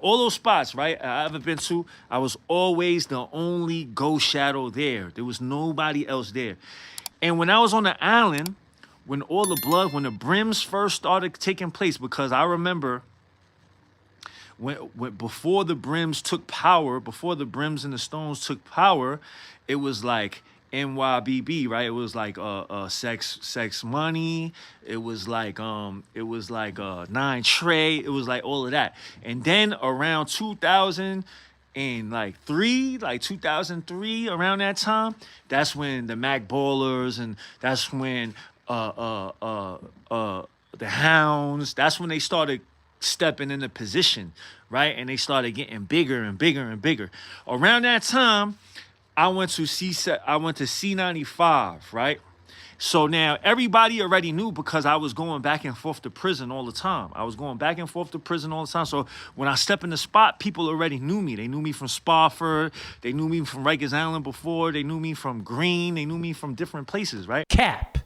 all those spots, right? I ever been to, I was always the only ghost shadow there. There was nobody else there. And when I was on the island, when when the brims first started taking place, because I remember when before the brims took power, before the brims and the stones took power, it was like NYBB, right? It was like sex money. It was like 9 Trey. It was like all of that. And then around 2003, like 2003, around that time, that's when the Mac Ballers, and that's when the Hounds, that's when they started stepping into position, right? And they started getting bigger and bigger and bigger. Around that time, I went to C95, right? So now everybody already knew, because I was going back and forth to prison all the time. So when I step in the spot, people already knew me. They knew me from Spofford. They knew me from Rikers Island before. They knew me from Green. They knew me from different places, right? Cap.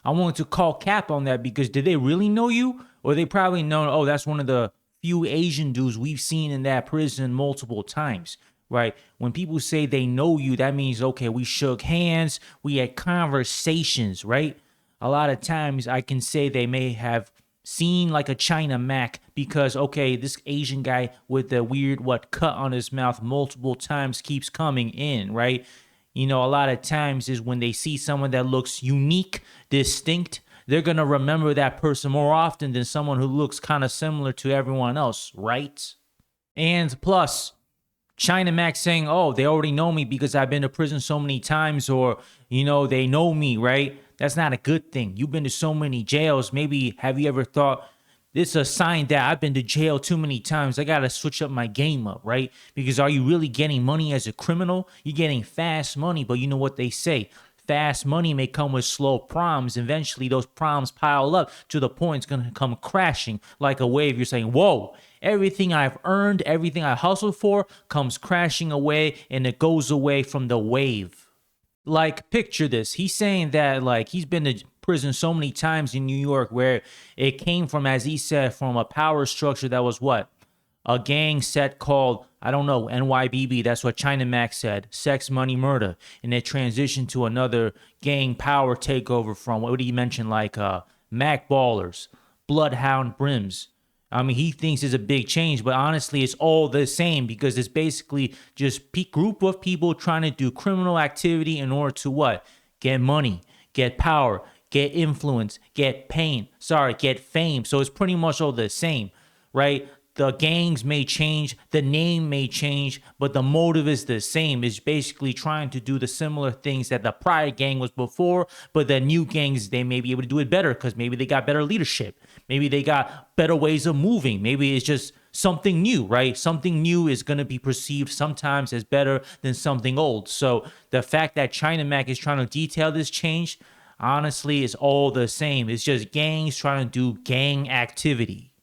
I wanted to call Cap on that, because did they really know you? Or they probably know, oh, that's one of the few Asian dudes we've seen in that prison multiple times, right? When people say they know you, that means, okay, we shook hands, we had conversations, right? A lot of times I can say they may have seen like a China Mac, because, okay, this Asian guy with the weird cut on his mouth multiple times keeps coming in, right? You know, a lot of times is when they see someone that looks unique, distinct, they're going to remember that person more often than someone who looks kind of similar to everyone else, right? And plus, China Max saying, oh, they already know me because I've been to prison so many times, or, you know, they know me, right? That's not a good thing. You've been to so many jails. Maybe have you ever thought, this is a sign that I've been to jail too many times. I got to switch up my game up, right? Because are you really getting money as a criminal? You're getting fast money, but you know what they say? Fast money may come with slow problems. Eventually, those problems pile up to the point it's going to come crashing like a wave. You're saying, whoa, everything I've earned, everything I hustled for comes crashing away, and it goes away from the wave. Like, picture this. He's saying that, like, he's been to prison so many times in New York where it came from, as he said, from a power structure that was what? A gang set called, I don't know, NYBB. That's what China Max said. Sex, money, murder. And it transitioned to another gang power takeover from, what did he mention? Like Mac Ballers, Bloodhound Brims. I mean, he thinks it's a big change, but honestly, it's all the same, because it's basically just group of people trying to do criminal activity in order to what? Get money, get power, get influence, get fame. So it's pretty much all the same, right? The gangs may change, the name may change, but the motive is the same. It's basically trying to do the similar things that the prior gang was before, but the new gangs, they may be able to do it better because maybe they got better leadership. Maybe they got better ways of moving. Maybe it's just something new, right? Something new is going to be perceived sometimes as better than something old. So the fact that China Mac is trying to detail this change, honestly, is all the same. It's just gangs trying to do gang activity.